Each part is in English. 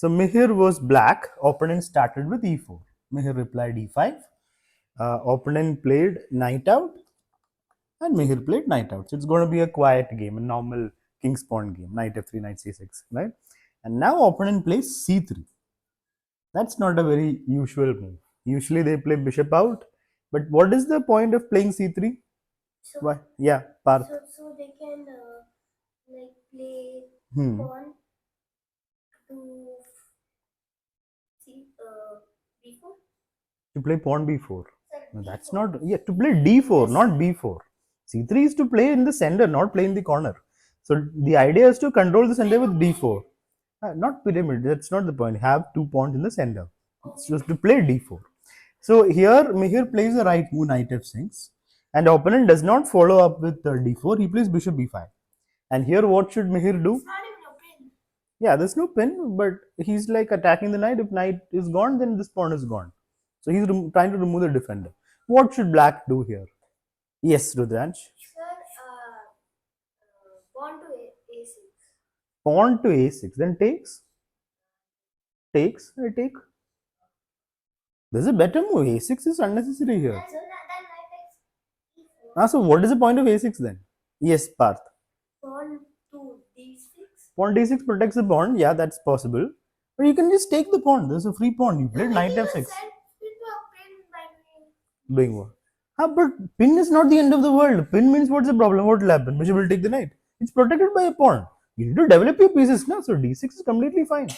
So Mihir was black. Opponent started with e4. Mihir replied e5. Opponent played knight out, and Mihir played knight out. So it's going to be a quiet game, a normal king's pawn game. Knight f3, knight c6, right? And now opponent plays c3. That's not a very usual move. Usually they play bishop out. But what is the point of playing c3? So, Why? Yeah, Parth. so they can like play Hmm. pawn to see b4. To play pawn b4. Sir, No, that's b4. not. Yeah, to play d4, not b4. c3 is to play in the center, not play in the corner. So the idea is to control the center with d4. Not pyramid. That's not the point. Have two pawns in the center. It's just to play d4. So here Mihir plays the right move, knight f6, and the opponent does not follow up with d4. He plays bishop b5. And here, what should Mihir do? It's not even a pin. Yeah, there's no pin, but he's like attacking the knight. If knight is gone, then this pawn is gone. So he's trying to remove the defender. What should black do here? Yes, Rudransh. Sir, pawn to a6. Pawn to a6, then takes, I take. There's a better move. A6 is unnecessary here. Sir, then knight takes e4. So what is the point of a6 then? Yes, Parth. Pawn to d6. Pawn d6 protects the pawn. Yeah, that's possible. But you can just take the pawn. There's a free pawn. You played knight f6. Doing what? But pin is not the end of the world. Pin means what's the problem? What will happen? Bishop will take the knight. It's protected by a pawn. You need to develop your pieces now. So d6 is completely fine.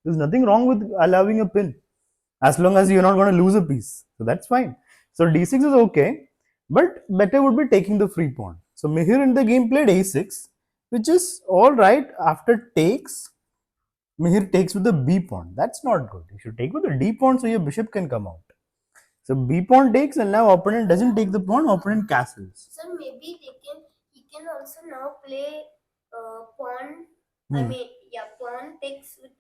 There's nothing wrong with allowing a pin as long as you're not going to lose a piece. So that's fine. So d6 is okay, but better would be taking the free pawn. So Mihir in the game played a6, which is all right. After takes, Mihir takes with the b pawn. That's not good. You should take with the d pawn so your bishop can come out. So b pawn takes, and now opponent doesn't take the pawn. Opponent castles. So maybe he can also now play pawn. I Hmm. mean, yeah, pawn takes with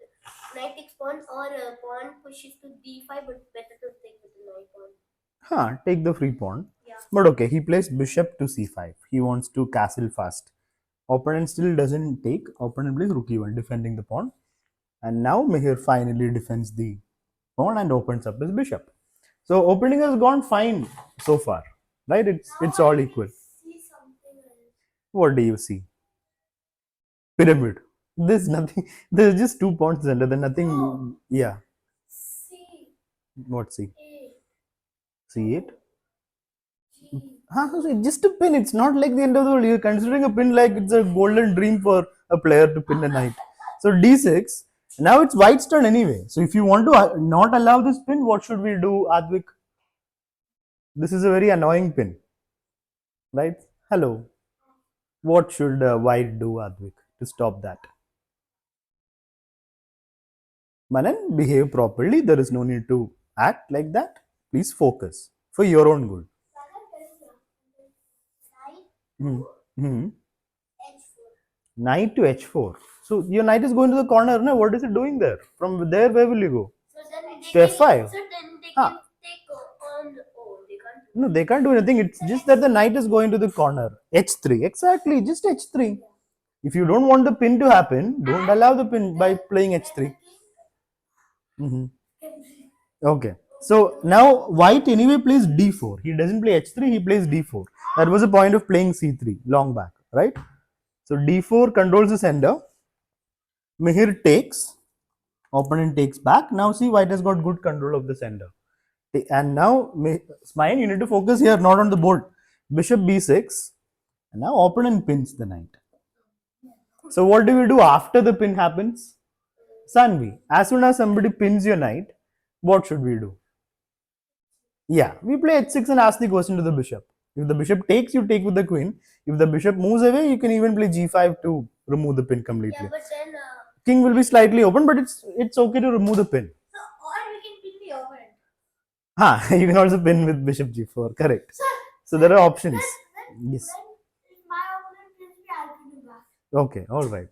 knight takes pawn, or pawn pushes to d5, but better to take with the knight pawn. Take the free pawn. Yeah. But okay, he plays bishop to c5. He wants to castle fast. Opponent still doesn't take. Opponent plays rook e1, defending the pawn. And now Mihir finally defends the pawn and opens up his bishop. So opening has gone fine so far, right? It's all equal. See something else. What do you see? Pyramid. There's nothing. There's just two pawns under. There's nothing. No. Yeah. C What see? A See it? G. So it's just a pin. It's not like the end of the world. You're considering a pin like it's a golden dream for a player to pin a knight. So d6. Now it's white's turn anyway. So if you want to not allow this pin, what should we do, Advik? This is a very annoying pin, right? Hello. What should white do, Advik, to stop that? Manan, behave properly. There is no need to act like that. Please focus for your own good. Hmm. Hmm. Knight to h4. So your knight is going to the corner. No? What is it doing there? From there, where will you go? So then To f5. So then they Huh. can take on. Oh, they can't. No, they can't do anything. It's just that the knight is going to the corner. h3. Exactly. Just h3. If you don't want the pin to happen, don't allow the pin by playing h3. Mm-hmm. Okay. So now white anyway plays d4. He doesn't play h3, he plays d4. That was the point of playing c3 long back, right? So d4 controls the center. Mihir takes. Opponent takes back. Now see, white has got good control of the center. And now, Smile, you need to focus here, not on the board. Bishop b6. And now opponent pins the knight. So what do we do after the pin happens? Sanvi, as soon as somebody pins your knight, what should we do? Yeah, we play h6 and ask the question to the bishop. If the bishop takes, you take with the queen. If the bishop moves away, you can even play g5 to remove the pin completely. Yeah, but then. King will be slightly open, but it's okay to remove the pin. So, or we can pin the opponent. You can also pin with bishop g4. Correct. Sir, So there are options. Yes. if my opponent pins me, I'll pin him back. Okay, all right.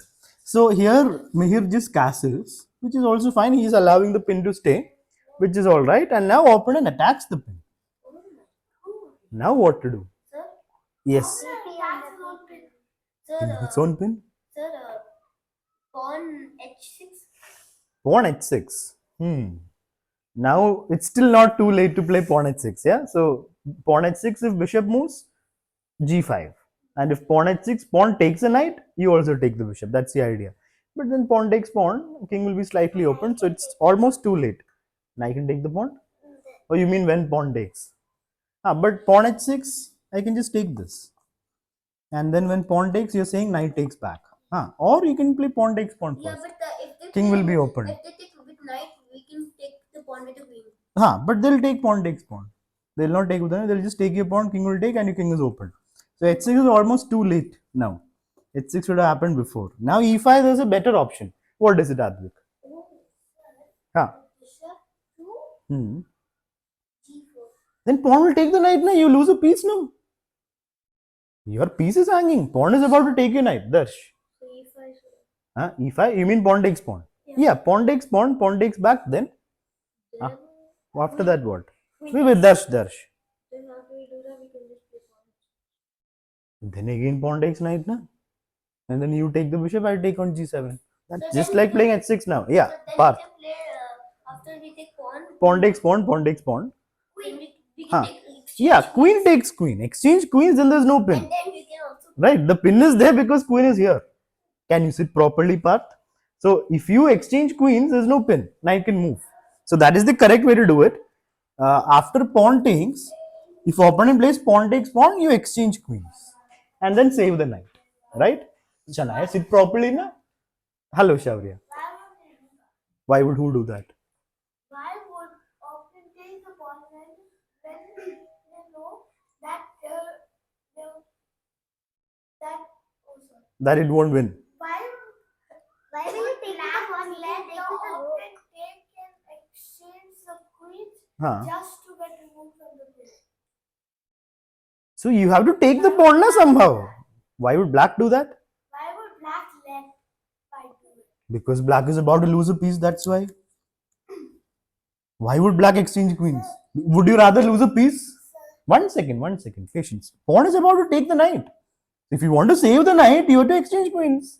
So here Mihir just castles, which is also fine. He is allowing the pin to stay, which is all right. And now opponent attacks the pin. Now what to do? Sir? Yes. He has his own pin. In Sir, its own pin. sir, pawn h6. Pawn h6. Now it's still not too late to play pawn h6. Yeah. So pawn h6, if bishop moves, g5. And if pawn h6, pawn takes a knight, you also take the bishop. That's the idea. But then pawn takes pawn, king will be slightly open, so it's almost too late. Now I can take the pawn. Oh, you mean when pawn takes? But pawn h6, I can just take this. And then when pawn takes, you're saying knight takes back. Or you can play pawn takes pawn Yeah, first. but if they King will play be with- open. If they take with knight, we can take the pawn with the queen. But they'll take pawn takes pawn. They'll not take with them. They'll just take your pawn. King will take, and your king is open. So h6 is almost too late now. h6 should have happened before. Now e5, there's a better option. What is it, Advik? Oh, Huh. bishop to Hmm. g4. Then pawn will take the knight. Now you lose a piece now. Your piece is hanging. Pawn is about to take your knight. Darsh. So e5. E5. You mean pawn takes pawn? Yeah. Pawn takes pawn. Pawn takes back. Then Then, after that, what? we Wait, Darsh. then after we do that, we can just play pawn. Then again pawn takes knight, na? And then you take the bishop, I take on g7. That's So just then like we playing can- h6 now. Yeah, So then path. we can play after we take pawn. Pawn takes pawn, pawn takes pawn. Queen. We Huh. can take exchange Yeah, queen queens. takes queen. Exchange queens, then there's no pin. And then we can also Right? The pin is there because queen is here. Can you sit properly, path? So if you exchange queens, there's no pin. Knight can move. So that is the correct way to do it. After pawn takes, if opponent plays pawn takes pawn, you exchange queens. And then save the knight. Right? Shanaya, sit properly, na? Hello, Shaurya. Why would who do that? why would often take the pawn when they know that that also That it won't win. why will you take the pawn let the opponent take and exchange the queens Huh. just to get removed from the play? So you have to take the pawn na somehow. Why would black do that? Why would black let white do it? Because black is about to lose a piece, that's why. Why would black exchange queens? Would you rather lose a piece? 1 second, 1 second, patience. Pawn is about to take the knight. If you want to save the knight, you have to exchange queens.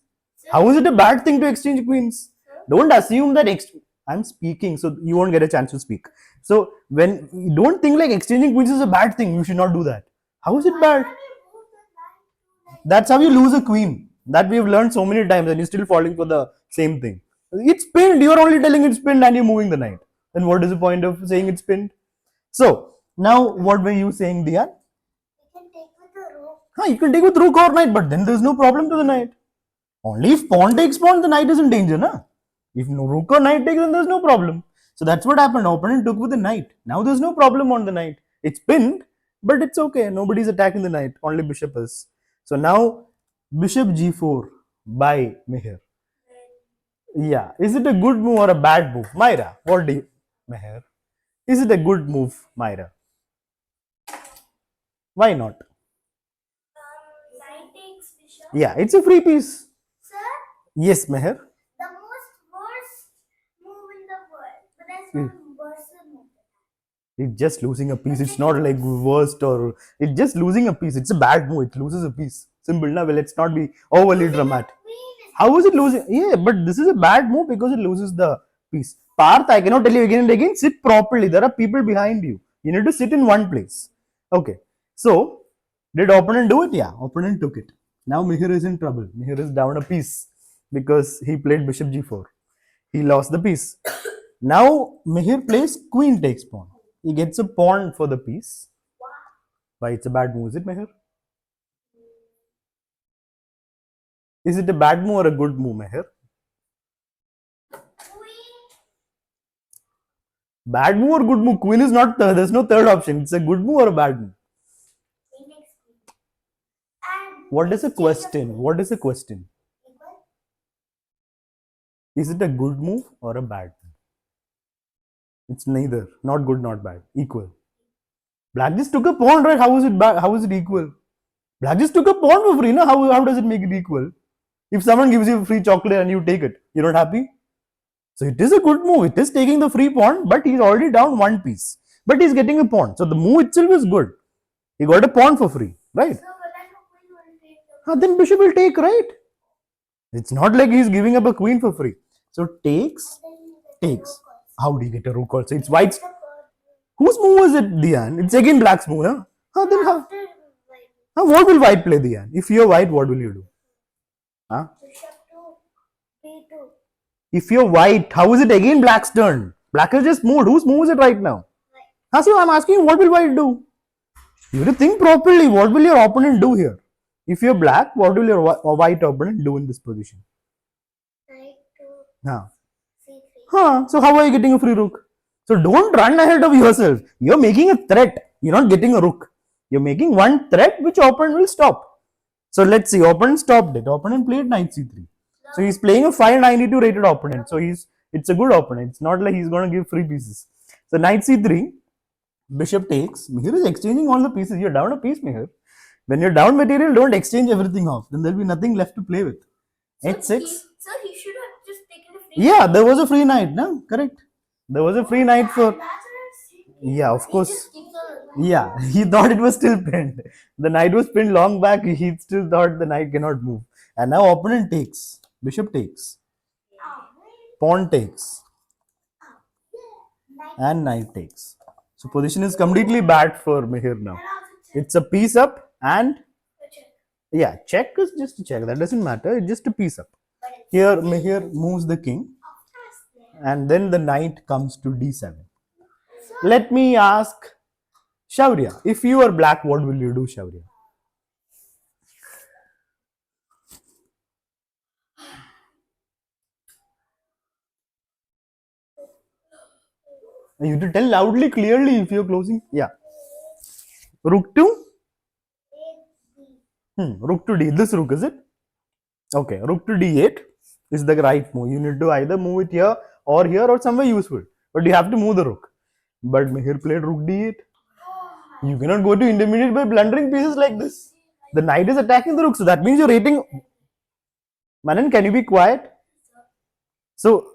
How is it a bad thing to exchange queens? Don't assume that I'm speaking, so you won't get a chance to speak. So when you don't think like exchanging queens is a bad thing, you should not do that. How is it bad? That's how you lose a queen. That we have learned so many times, and you're still falling for the same thing. It's pinned. You're only telling it's pinned, and you're moving the knight. Then what is the point of saying it's pinned? So now, what were you saying, Dian? You can take with the rook. You can take with rook or knight, but then there's no problem to the knight. Only if pawn takes pawn, the knight is in danger, na? If no rook or knight takes, then there's no problem. So that's what happened. Opponent took with the knight. Now there's no problem on the knight. It's pinned, but it's okay. Nobody's attacking the knight. Only bishop is. So now bishop g4 by Meher. Yeah. Is it a good move or a bad move? Myra, what do you, Meher? Is it a good move, Myra? Why not? Knight takes bishop. Yeah, it's a free piece. Sir, Yes, Meher. the most worst move in the world. But that's not worst move. It's just losing a piece. It's not like worst or it's just losing a piece. It's a bad move. It loses a piece. Simple. Now, well, let's not be overly dramatic. How is it losing? Yeah, but this is a bad move because it loses the piece. Parth, I cannot tell you again and again. Sit properly. There are people behind you. You need to sit in one place. Okay. So, did opponent do it? Yeah, opponent took it. Now Mihir is in trouble. Mihir is down a piece because he played bishop g4. He lost the piece. Now Mihir plays queen takes pawn. He gets a pawn for the piece. Why it's a bad move? Is it, Mihir? Is it a bad move or a good move, Mihir? Bad move or good move? Queen is not third. There's no third option. It's a good move or a bad move. What is a question? What is a question? Is it a good move or a bad move? It's neither. Not good, not bad. Equal. Black just took a pawn, right? How is it bad? How is it equal? Black just took a pawn for free, no? How does it make it equal? If someone gives you free chocolate and you take it, you're not happy? So it is a good move. It is taking the free pawn, but he's already down one piece. But he's getting a pawn. So the move itself is good. He got a pawn for free, right? Then bishop will take, right? It's not like he's giving up a queen for free. So takes takes. How do you get a rook also? It's white's. Whose move is it, Dian? It's again black's move, huh? Then how? After white. What will white play, Dian? If you're white, what will you do? Huh? Bishop to b2. If you're white, how is it again black's turn? Black has just moved. Whose move is it right now? White. So I'm asking you, what will white do? You have to think properly. What will your opponent do here? If you're black, what will your white opponent do in this position? Knight to Huh. c3. So how are you getting a free rook? So don't run ahead of yourself. You're making a threat. You're not getting a rook. You're making one threat which opponent will stop. So let's see. Opponent stopped it. Opponent played knight c3. So he's playing a 592 rated opponent. So it's a good opponent. It's not like he's going to give free pieces. So knight c3, bishop takes. Mihir is exchanging all the pieces. You're down a piece, Mihir. When you're down material, don't exchange everything off. Then there'll be nothing left to play with. h6. Sir, he should have just taken a free. Yeah, there was a free knight, no? Correct. There was a free knight for. That's what I'm saying. Yeah, of He course. just keeps on. Yeah, he thought it was still pinned. The knight was pinned long back. He still thought the knight cannot move. And now opponent takes. Bishop takes. Pawn takes. And knight takes. So position is completely bad for Mihir now. It's a piece up and yeah, check is just a check. That doesn't matter. It's just a piece up. Here Mihir moves the king and then the knight comes to d7. Let me ask Shaurya, if you are black, what will you do, Shaurya? You have to tell loudly, clearly if you're closing. Yeah. Rook to? Rook to d. This rook, is it? Okay. Rook to d8 is the right move. You need to either move it here or somewhere useful. But you have to move the rook. But Mihir played rook d8. You cannot go to intermediate by blundering pieces like this. The knight is attacking the rook. So that means your rating. Manan, can you be quiet? So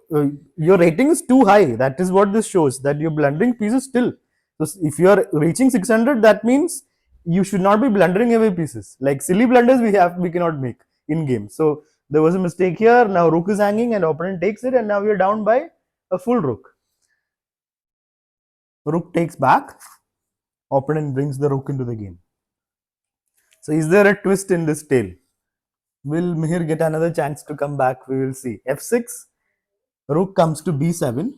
your rating is too high. That is what this shows. That you're blundering pieces still. So if you are reaching 600, that means you should not be blundering away pieces. Like silly blunders we cannot make in game. So there was a mistake here. Now rook is hanging and opponent takes it, and now we are down by a full rook. Rook takes back. Opponent brings the rook into the game. So is there a twist in this tale? Will Mihir get another chance to come back? We will see. f6. Rook comes to b7,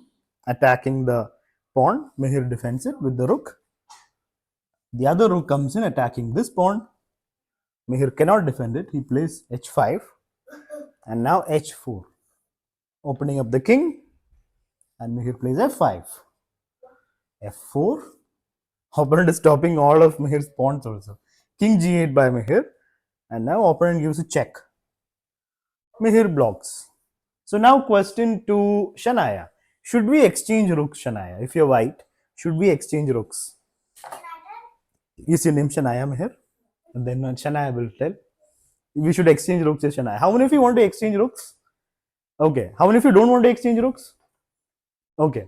attacking the pawn. Mihir defends it with the rook. The other rook comes in, attacking this pawn. Mihir cannot defend it. He plays h5. And now h4. Opening up the king. And Mihir plays f5. f4. Opponent is stopping all of Mihir's pawns also. King g8 by Mihir. And now opponent gives a check. Mihir blocks. So now question to Shanaya. Should we exchange rooks, Shanaya? If you're white, should we exchange rooks? Is your name Shanaya, Mihir? And then Shanaya will tell. We should exchange rooks, Shanaya. How many of you want to exchange rooks? Okay. How many of you don't want to exchange rooks? Okay.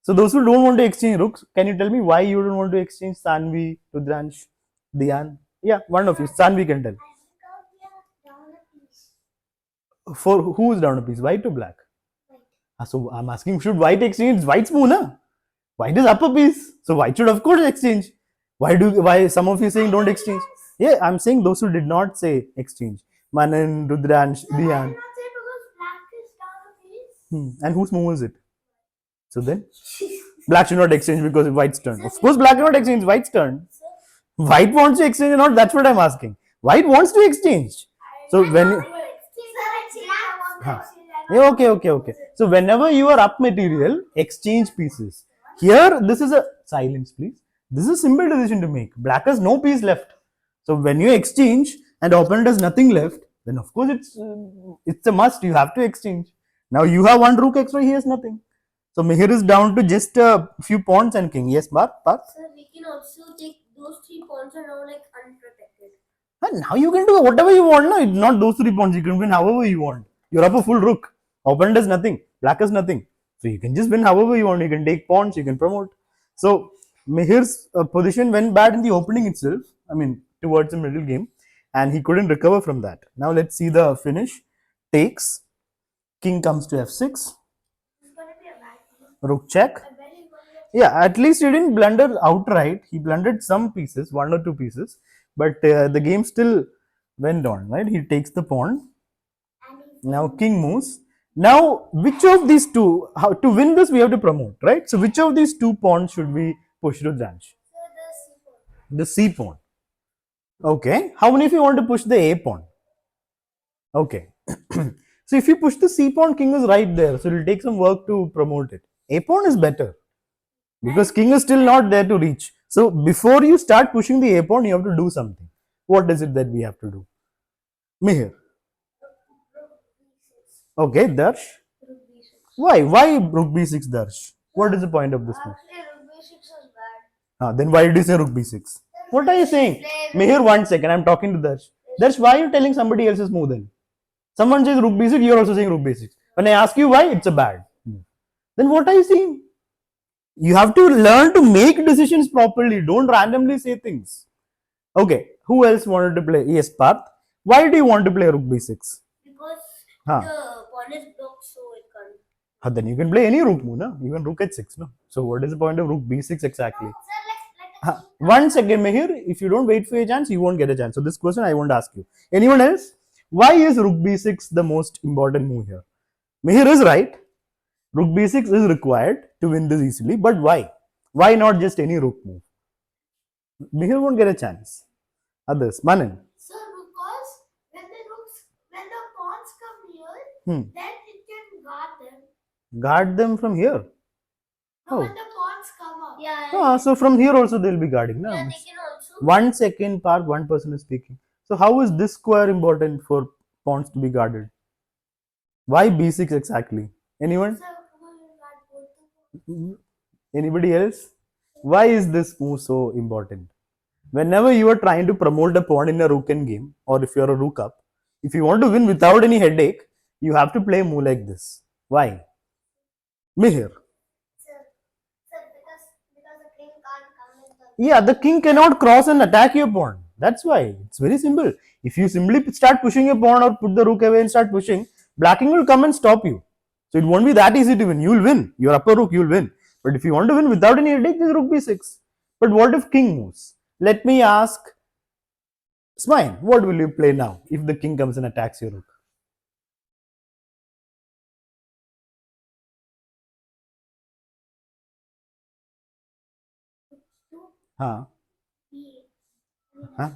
So those who don't want to exchange rooks, can you tell me why you don't want to exchange Sanvi, Rudransh, Dian? Yeah, one of you. Sanvi can tell. For who is down a piece, white or black? So I'm asking, should white exchange? White's move, na? White is up a piece, so white should of course exchange. Why some of you saying don't exchange? Yeah, I'm saying those who did not say exchange. Manan, Rudransh, Dian. And whose move is it? So then, black should not exchange because it's white's turn. Of course, black cannot exchange, white's turn. White wants to exchange or not? That's what I'm asking. White wants to exchange. So when yeah, okay. So whenever you are up material, exchange pieces. Here, this is a silence, please. This is a simple decision to make. Black has no piece left. So when you exchange and opponent has nothing left, then of course it's a must. You have to exchange. Now you have one rook extra. He has nothing. So Mihir is down to just a few pawns and king. Yes, Parth? Sir, we can also take those 3 pawns are now like unprotected. And now you can do whatever you want. No, it's not those 3 pawns. You can win however you want. You're up a full rook. Opponent has nothing. Black has nothing. So you can just win however you want. You can take pawns. You can promote. So Mihir's position went bad in the opening itself. I mean, towards the middle game. And he couldn't recover from that. Now let's see the finish. Takes. King comes to f6. It's going to be a bad Rook check. Yeah, at least he didn't blunder outright. He blundered some pieces, one or two pieces, but the game still went on, right? He takes the pawn. Now king moves. Now, which of these two, how to win this, we have to promote, right? So, which of these two pawns should we push to Jansh? The C pawn. Okay. How many of you want to push the A pawn? Okay. So, if you push the C pawn, king is right there. So, it will take some work to promote it. A pawn is better because king is still not there to reach. So, before you start pushing the A pawn, you have to do something. What is it that we have to do? Mihir. Okay, Darsh. Why? Why rook b6, Darsh? What is the point of this move? Then why did you say rook b6? What are you saying? Mihir, 1 second. I'm talking to Darsh. Darsh, why are you telling somebody else's move then? Someone says rook b6, you're also saying rook b6. When I ask you why, it's a bad move. Then what are you saying? You have to learn to make decisions properly. Don't randomly say things. Okay, who else wanted to play? Yes, Parth. Why do you want to play rook b6? Because Huh. the pawn is blocked, so it can't. Then you can play any rook move, no? Even rook h6, no? So what is the point of rook b6 exactly? Sir, let 1 second, Mehir. If you don't wait for a chance, you won't get a chance. So this question I won't ask you. Anyone else? Why is rook b6 the most important move here? Mehir is right. Rook b6 is required to win this easily. But why? Why not just any rook move? Mehir won't get a chance. Others. Manan. Sir, because when the pawns come here, then it can guard them. Guard them from here. No, when the pawns come up. Yeah. So from here also they'll be guarding. No? Yeah, they can also. 1 second, Park, one person is speaking. So how is this square important for pawns to be guarded? Why b6 exactly? Anyone? Sir, who will guard both the pawns? Anybody else? Why is this move so important? Whenever you are trying to promote a pawn in a rook end game, or if you're a rook up, if you want to win without any headache, you have to play a move like this. Why? Mihir. Sir, because the king can't come in the. Yeah, the king cannot cross and attack your pawn. That's why. It's very simple. If you simply start pushing your pawn or put the rook away and start pushing, blacking will come and stop you. So it won't be that easy to win. You'll win. Your upper rook, you'll win. But if you want to win without any headache, then rook b6. But what if king moves? Let me ask Smile, what will you play now if the king comes and attacks your rook? Huh? Huh?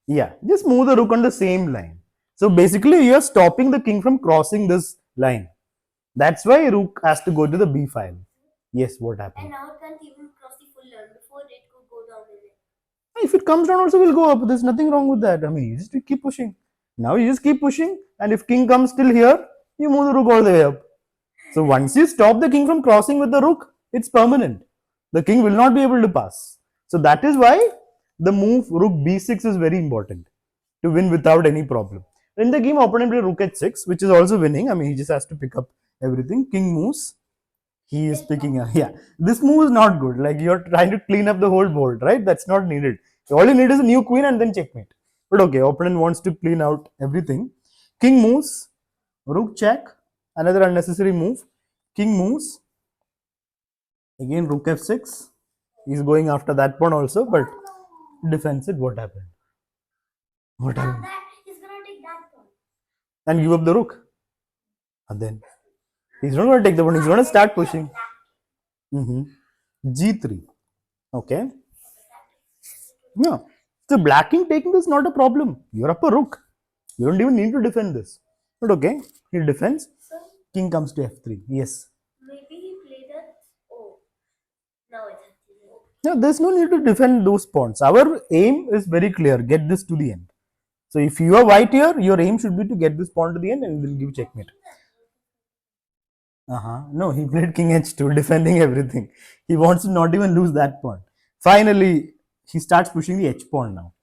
Yeah, just move the rook on the same line. So basically, you are stopping the king from crossing this line. That's why rook has to go to the b file. Yes, what happened? And now it can't even cross the full line. Before it could go down in it. If it comes down, also will go up. There's nothing wrong with that. I mean, you just keep pushing. Now you just keep pushing, and if king comes still here, you move the rook all the way up. So once you stop the king from crossing with the rook, it's permanent. The king will not be able to pass. So that is why the move rook b6 is very important to win without any problem. In the game, opponent play rook h6, which is also winning. I mean, he just has to pick up everything. King moves. He is picking up. Yeah, this move is not good. Like you're trying to clean up the whole board, right? That's not needed. All you need is a new queen and then checkmate. But okay, opponent wants to clean out everything. King moves. Rook check. Another unnecessary move. King moves. Again, rook f6. He's going after that pawn also, but defends it. What happened? What happened? He's gonna take that pawn. And give up the rook. And then he's not going to take the pawn. He's going to start pushing. G3. Okay. No. So blacking taking this is not a problem. You're up a rook. You don't even need to defend this. But okay, he defends. King comes to f3. Yes. Maybe he played a. Oh. Now it's No, there's no need to defend those pawns. Our aim is very clear. Get this to the end. So if you are white here, your aim should be to get this pawn to the end and we'll give checkmate. No, he played king h2, defending everything. He wants to not even lose that pawn. Finally, he starts pushing the h pawn now.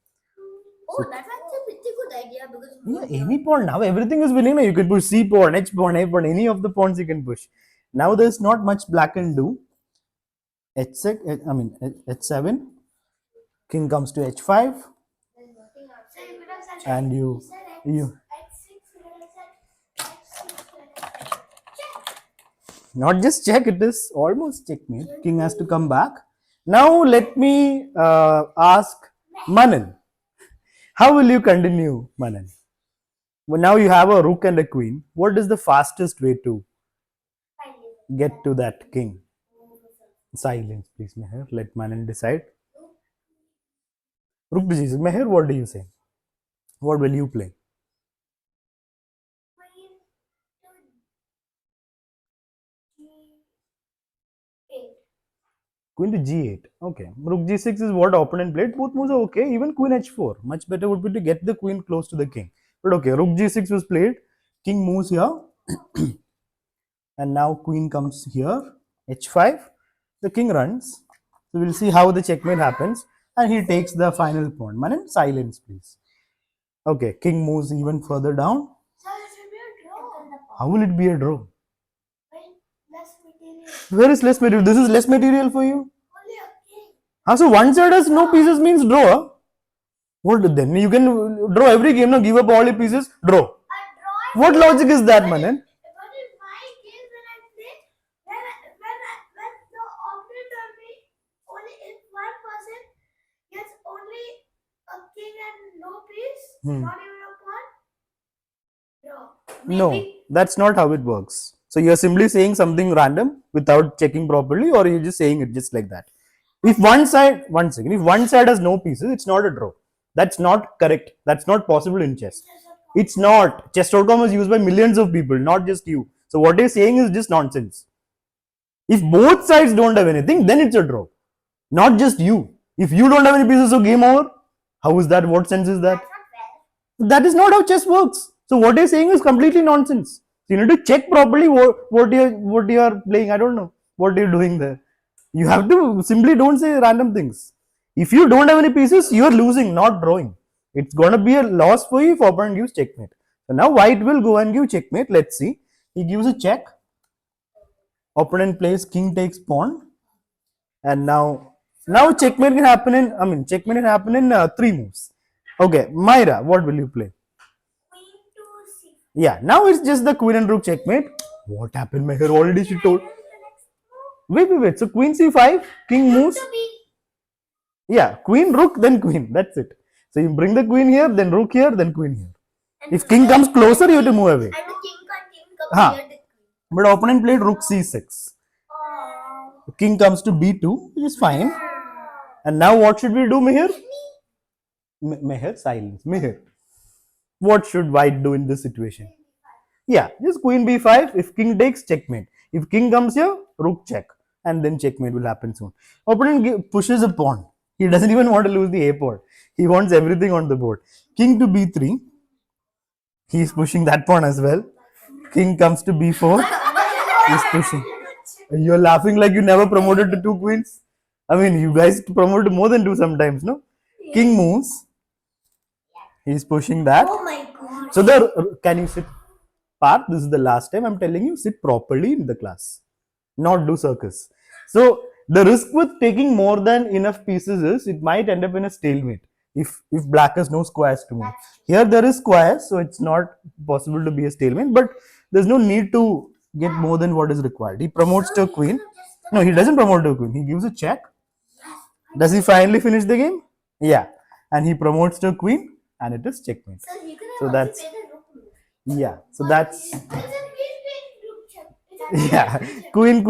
Oh, that's actually a pretty good idea because. Yeah, any pawn now, everything is winning now. You can push c pawn, h pawn, a pawn, any of the pawns you can push. Now there's not much black can do. h6, I mean h7. King comes to h5, and you. Not just check, it is almost checkmate. King has to come back. Now let me ask Manan. How will you continue, Manan? Well, now you have a rook and a queen. What is the fastest way to get to that king? Silence, please, Meher. Let Manan decide. Rook to g6. Meher, what do you say? What will you play? Queen to g8. Okay. Rook g6 is what opponent played. Both moves are okay. Even queen h4. Much better would be to get the queen close to the king. But okay, rook g6 was played. King moves here. And now queen comes here. h5. The king runs. So we'll see how the checkmate happens. And he takes the final pawn. Manan, silence, please. Okay, king moves even further down. How will it be a draw? Where is less material? This is less material for you? So one side has no pieces means draw. What then? You can draw every game, no? Give up all your pieces, draw. What logic is that, Manan? But in my case, when I play, when the opponent on me, only if one person gets only a king and no piece, not even a pawn, draw. No, that's not how it works. So you're simply saying something random without checking properly, or you're just saying it just like that. If one side, one second, if one side has no pieces, it's not a draw. That's not correct. That's not possible in chess. It's not. Chess.com is used by millions of people, not just you. So what you're saying is just nonsense. If both sides don't have anything, then it's a draw. Not just you. If you don't have any pieces, so game over. How is that? What sense is that? That is not how chess works. So what you're saying is completely nonsense. You need to check properly what you're playing. I don't know what you're doing there. You have to simply don't say random things. If you don't have any pieces, you're losing, not drawing. It's gonna be a loss for you if opponent gives checkmate. So now white will go and give checkmate. Let's see. He gives a check. Opponent plays king takes pawn, and now checkmate can happen in checkmate can happen in 3 moves. Okay, Myra, what will you play? Queen to c. Yeah, now it's just the queen and rook checkmate. What happened, Meher? Already she told. Wait. So queen c5, king moves. To b. Yeah, queen, rook, then queen. That's it. So you bring the queen here, then rook here, then queen here. If king comes closer, you have to move away. And the king comes Huh. near the queen. But opponent played rook c6. Oh. King comes to b2, which is fine. And now what should we do, Meher? Meher, silence. Meher. What should white do in this situation? Yeah, just queen b5. If king takes, checkmate. If king comes here, rook check. And then checkmate will happen soon. Opponent pushes a pawn. He doesn't even want to lose the a pawn. He wants everything on the board. King to b3. He's pushing that pawn as well. King comes to b4. He's pushing. You're laughing like you never promoted to 2 queens. I mean, you guys promoted more than 2 sometimes, no? King moves. He's pushing that. Oh my god. So can you sit? Parth, this is the last time I'm telling you, sit properly in the class, not do circus. So the risk with taking more than enough pieces is it might end up in a stalemate if black has no squares to move. Here there is squares, so it's not possible to be a stalemate, but there's no need to get more than what is required. He promotes to a queen. No, he doesn't promote to a queen. He gives a check. Does he finally finish the game? Yeah. And he promotes to a queen, and it is checkmate. So that's, yeah. So that's, yeah. Queen